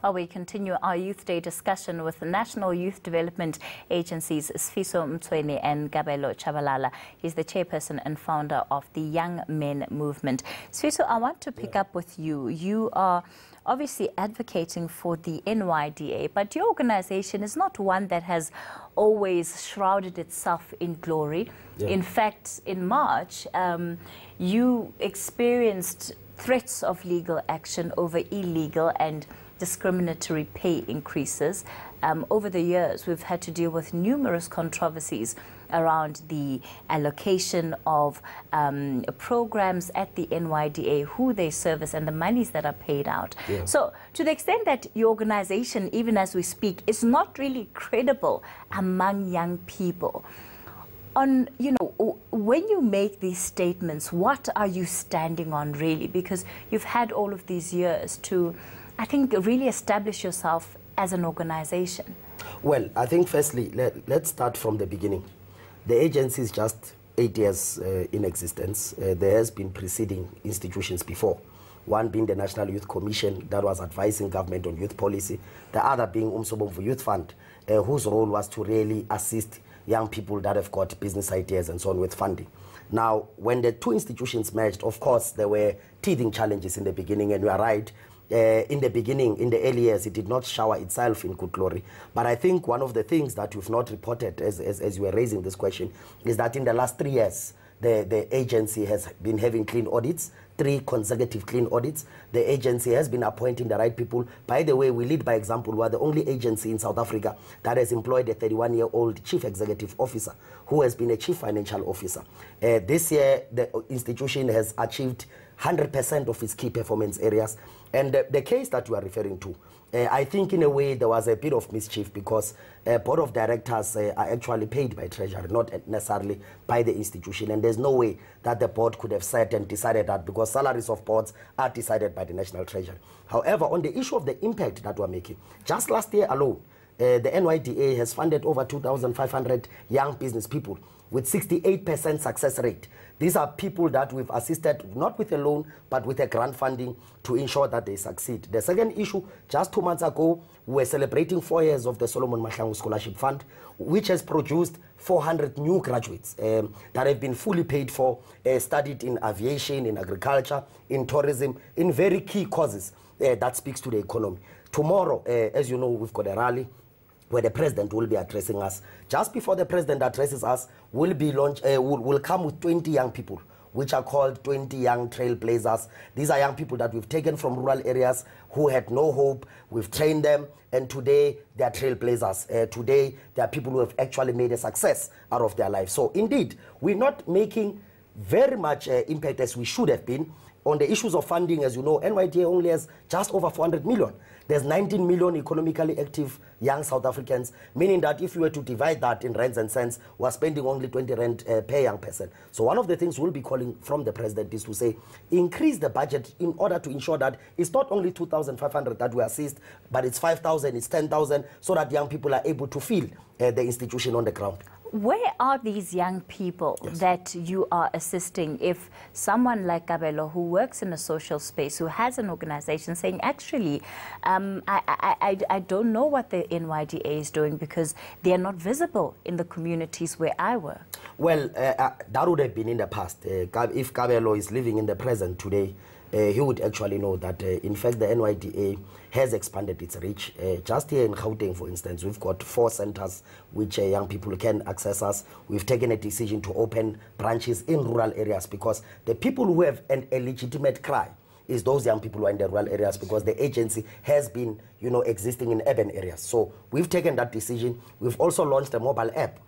While we continue our Youth Day discussion with the National Youth Development Agencies, Sifiso, Mtsweni and Kabelo Chabalala. He's the chairperson and founder of the Young Men Movement. Sifiso, I want to pick up with you. You are obviously advocating for the NYDA, but your organization is not one that has always shrouded itself in glory. Yeah. In fact, in March, you experienced threats of legal action over illegal and discriminatory pay increases. Over the years, we've had to deal with numerous controversies around the allocation of programs at the NYDA, who they service, and the monies that are paid out. Yeah. So, to the extent that your organization, even as we speak, is not really credible among young people, on, you know, when you make these statements, what are you standing on really? Because you've had all of these years to, I think, really establish yourself as an organization. Well, I think firstly, let's start from the beginning. The agency is just 8 years in existence. There has been preceding institutions before. One being the National Youth Commission that was advising government on youth policy. The other being Umsobomvu Youth Fund, whose role was to really assist young people that have got business ideas and so on with funding. Now, when the two institutions merged, of course, there were teething challenges in the beginning, and you are right. In the beginning, in the early years, it did not shower itself in good glory. But I think one of the things that you've not reported as you were raising this question is that in the last 3 years, the agency has been having clean audits, 3 consecutive clean audits. The agency has been appointing the right people. By the way, we lead by example. We are the only agency in South Africa that has employed a 31-year-old chief executive officer who has been a chief financial officer. This year, the institution has achieved 100% of its key performance areas. And the case that you are referring to, I think in a way there was a bit of mischief because board of directors are actually paid by Treasury, not necessarily by the institution. And there's no way that the board could have said and decided that, because salaries of boards are decided by the National Treasury. However, on the issue of the impact that we're making, just last year alone, the NYDA has funded over 2,500 young business people with 68% success rate. These are people that we've assisted, not with a loan, but with a grant funding to ensure that they succeed. The second issue, just 2 months ago, we were celebrating 4 years of the Solomon Mahlangu Scholarship Fund, which has produced 400 new graduates that have been fully paid for, studied in aviation, in agriculture, in tourism, in very key causes that speaks to the economy. Tomorrow, as you know, we've got a rally where the president will be addressing us. Just before the president addresses us, we'll come with 20 young people, which are called 20 young trailblazers. These are young people that we've taken from rural areas who had no hope. We've trained them, and today they are trailblazers. Today, they are people who have actually made a success out of their lives. So indeed, we're not making very much impact as we should have been. On the issues of funding, as you know, NYDA only has just over 400 million. There's 19 million economically active young South Africans, meaning that if you were to divide that in rands and cents, we're spending only 20 rand per young person. So one of the things we'll be calling from the president is to say, increase the budget in order to ensure that it's not only 2,500 that we assist, but it's 5,000, it's 10,000, so that young people are able to feel the institution on the ground. Where are these young people that you are assisting? If someone like Kabelo, who works in a social space, who has an organization, saying, actually, I don't know what the NYDA is doing because they are not visible in the communities where I work. Well, that would have been in the past. If Kabelo is living in the present today, he would actually know that, in fact, the NYDA has expanded its reach. Just here in Gauteng, for instance, we've got 4 centers which young people can access us. We've taken a decision to open branches in rural areas because the people who have a legitimate cry is those young people who are in the rural areas, because the agency has been, you know, existing in urban areas. So we've taken that decision. We've also launched a mobile app.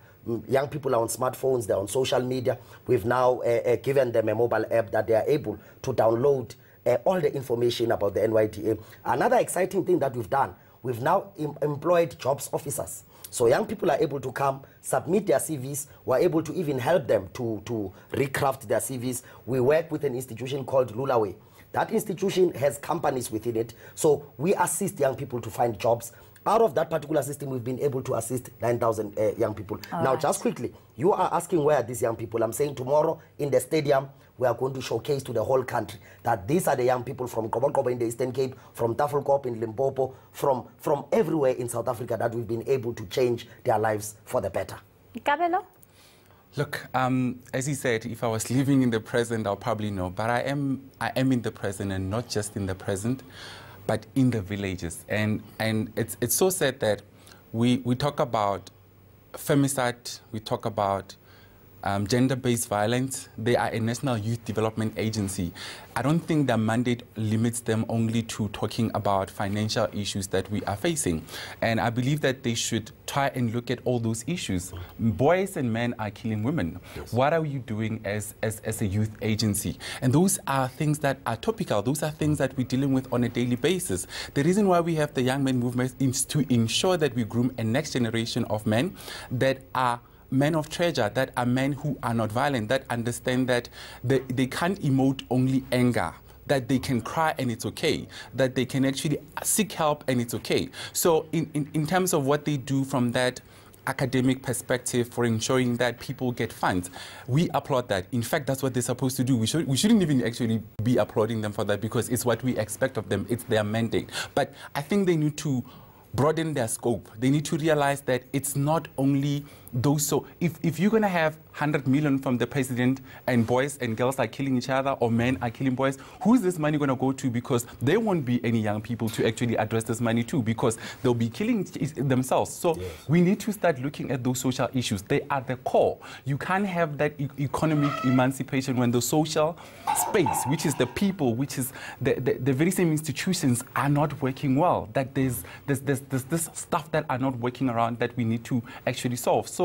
Young people are on smartphones, they're on social media. We've now given them a mobile app that they are able to download all the information about the NYDA. Another exciting thing that we've done, we've now employed jobs officers. So young people are able to come, submit their CVs. We're able to even help them to recraft their CVs. We work with an institution called Lulaway. That institution has companies within it. So we assist young people to find jobs. Out of that particular system, we've been able to assist 9,000 young people. Now, just quickly, You are asking where are these young people. I'm saying tomorrow in the stadium, we are going to showcase to the whole country that these are the young people from Kobo in the Eastern Cape, from Tafelkop in Limpopo, from everywhere in South Africa that we've been able to change their lives for the better. Kabelo? Look, as he said, if I was living in the present, I'll probably know. But I am in the present, and not just in the present, but in the villages. And it's so sad that we talk about femicide, we talk about gender-based violence. They are a national youth development agency. I don't think their mandate limits them only to talking about financial issues that we are facing. And I believe that they should try and look at all those issues. Boys and men are killing women. Yes. What are you doing as a youth agency? And those are things that are topical. Those are things that we're dealing with on a daily basis. The reason why we have the Young Men Movement is to ensure that we groom a next generation of men that are men of treasure, that are men who are not violent, that understand that they can't emote only anger, that they can cry and it's okay, that they can actually seek help and it's okay. So in terms of what they do from that academic perspective for ensuring that people get funds, we applaud that. In fact, that's what they're supposed to do. We shouldn't even actually be applauding them for that, because it's what we expect of them. It's their mandate. But I think they need to broaden their scope. They need to realize that it's not only those. So if you're going to have 100 million from the president and boys and girls are killing each other or men are killing boys, who's this money going to go to? Because there won't be any young people to actually address this money to, because they'll be killing themselves. So yes, we need to start looking at those social issues. They are the core. You can't have that economic emancipation when the social space, which is the people, which is the very same institutions, are not working well. That there's this stuff that are not working around that we need to actually solve. So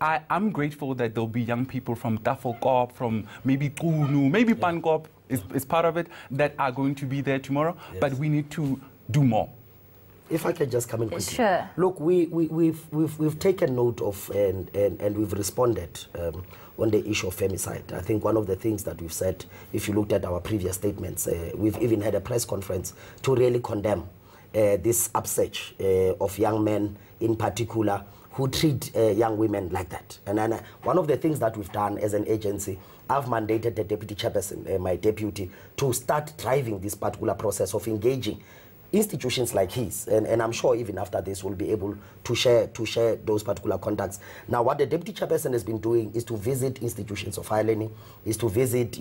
I'm grateful that there'll be young people from Tafelkop, from maybe Kunu, maybe Pankop is part of it, that are going to be there tomorrow. Yes. But we need to do more. If I can just come in quickly. Sure. Look, we've taken note of and we've responded on the issue of femicide. I think one of the things that we've said, if you looked at our previous statements, we've even had a press conference to really condemn this upsurge of young men in particular who treat young women like that. And then one of the things that we've done as an agency, I've mandated the deputy chairperson, my deputy, to start driving this particular process of engaging institutions like his, and I'm sure even after this we'll be able to share those particular contacts. Now, what the deputy chairperson has been doing is to visit institutions of higher learning, is to visit,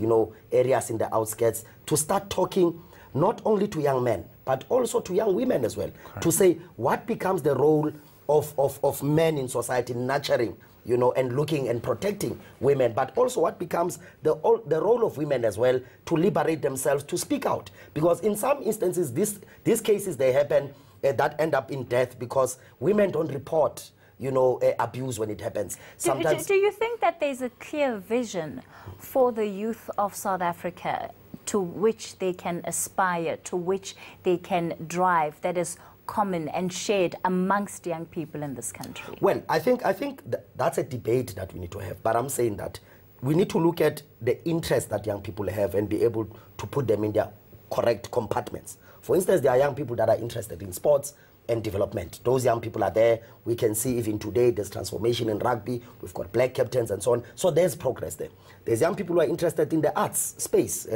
areas in the outskirts, to start talking not only to young men, but also to young women as well. Correct. To say what becomes the role of men in society, nurturing, and looking and protecting women, but also what becomes the role of women as well to liberate themselves, to speak out. Because in some instances, these cases, they happen that end up in death because women don't report, abuse when it happens. Sometimes. Do you think that there's a clear vision for the youth of South Africa to which they can aspire, to which they can drive, that is common and shared amongst young people in this country? Well, I think that's a debate that we need to have. But I'm saying that we need to look at the interest that young people have and be able to put them in their correct compartments. For instance, there are young people that are interested in sports and development. Those young people are there. We can see even today there's transformation in rugby. We've got black captains and so on. So there's progress there. There's young people who are interested in the arts space,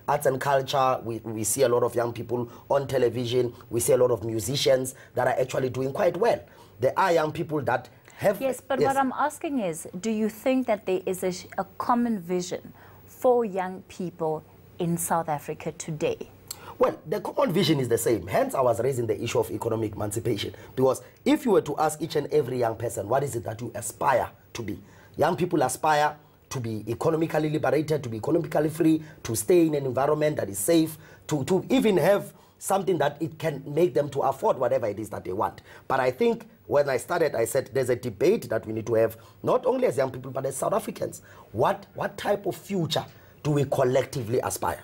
arts and culture. We see a lot of young people on television. We see a lot of musicians that are actually doing quite well. There are young people that have... Yes, but what I'm asking is, do you think that there is a common vision for young people in South Africa today? Well, the common vision is the same. Hence, I was raising the issue of economic emancipation. Because if you were to ask each and every young person, what is it that you aspire to be? Young people aspire to be economically liberated, to be economically free, to stay in an environment that is safe, to even have something that it can make them to afford whatever it is that they want. But I think when I started, I said there's a debate that we need to have, not only as young people, but as South Africans. What type of future do we collectively aspire?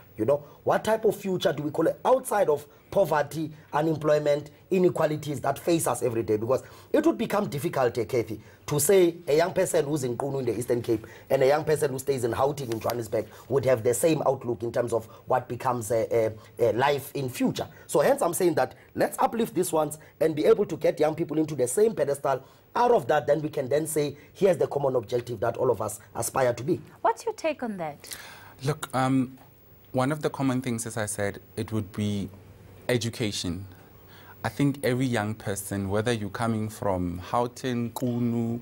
What type of future do we collect outside of poverty, unemployment, inequalities that face us every day? Because it would become difficult, Cathy, to say a young person who's in Kunu in the Eastern Cape and a young person who stays in Gauteng in Johannesburg would have the same outlook in terms of what becomes a life in future. So hence I'm saying that let's uplift these ones and be able to get young people into the same pedestal Out of that, then we can then say, here's the common objective that all of us aspire to be. What's your take on that? Look, one of the common things, as I said, it would be education. I think every young person, whether you're coming from Houghton, Kunu,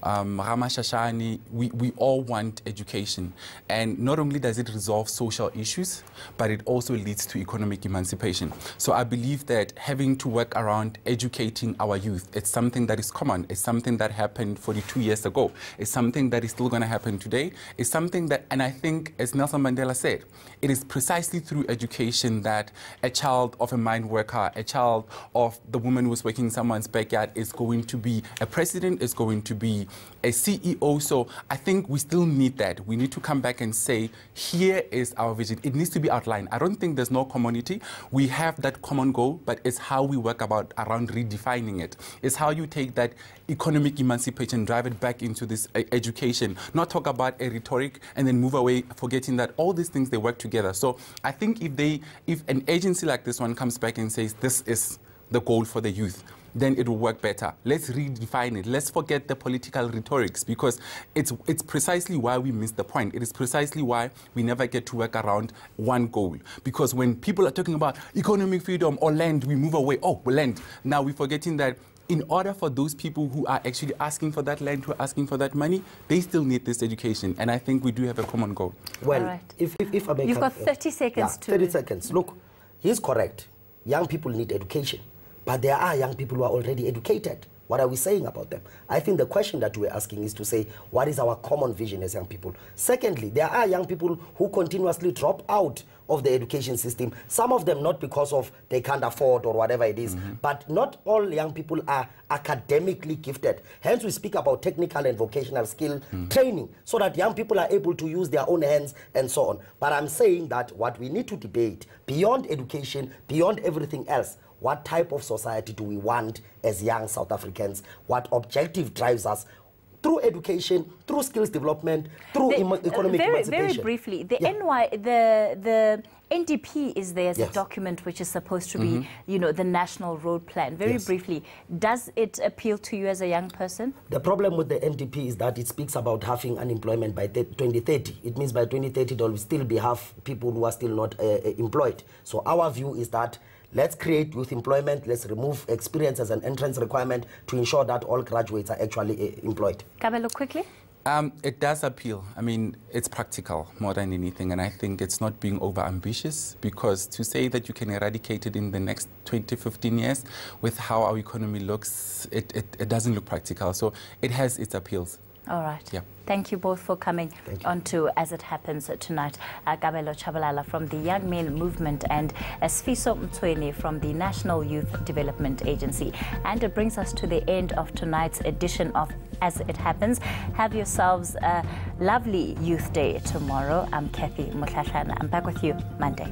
Ramashashani, we all want education. And not only does it resolve social issues, but it also leads to economic emancipation. So I believe that having to work around educating our youth, it's something that is common. It's something that happened 42 years ago. It's something that is still going to happen today. It's something that, and I think, as Nelson Mandela said, it is precisely through education that a child of a mine worker, a child of the woman who's working in someone's backyard is going to be a president, is going to be a CEO. So I think we still need that. We need to come back and say, here is our vision. It needs to be outlined. I don't think there's no commonality. We have that common goal, but it's how we work around redefining it. It's how you take that economic emancipation, drive it back into this education, not talk about a rhetoric and then move away, forgetting that all these things, they work together. So I think if an agency like this one comes back and says, this is the goal for the youth, then it will work better. Let's redefine it. Let's forget the political rhetorics, because it's precisely why we miss the point. It is precisely why we never get to work around one goal. Because when people are talking about economic freedom or land, we move away. Oh, land. Now we're forgetting that in order for those people who are actually asking for that land, who are asking for that money, they still need this education. And I think we do have a common goal. Well, right. if I may... You've got 30 seconds to... 30 seconds. Look, he's correct. Young people need education. But there are young people who are already educated. What are we saying about them? I think the question that we're asking is to say, what is our common vision as young people? Secondly, there are young people who continuously drop out of the education system. Some of them not because of they can't afford or whatever it is, but not all young people are academically gifted. Hence, we speak about technical and vocational skill training so that young people are able to use their own hands and so on. But I'm saying that what we need to debate, beyond education, beyond everything else, what type of society do we want as young South Africans? What objective drives us? Through education, through skills development, through economic emancipation. Very briefly, the NDP is there as a document which is supposed to be, you know, the national road plan. Very briefly, does it appeal to you as a young person? The problem with the NDP is that it speaks about halving unemployment by 2030. It means by 2030 there will still be half people who are still not employed. So our view is that let's create youth employment. Let's remove experience as an entrance requirement to ensure that all graduates are actually employed. Kabelo, quickly. It does appeal. I mean, it's practical more than anything, and I think it's not being over-ambitious, because to say that you can eradicate it in the next 20, 15 years with how our economy looks, it doesn't look practical. So it has its appeals. All right. Yeah. Thank you both for coming on to As It Happens tonight. Kabelo Chabalala from the Young Men Movement and Sifiso Mtsweni from the National Youth Development Agency. And it brings us to the end of tonight's edition of As It Happens. Have yourselves a lovely Youth Day tomorrow. I'm Cathy Mohlahlana. I'm back with you Monday.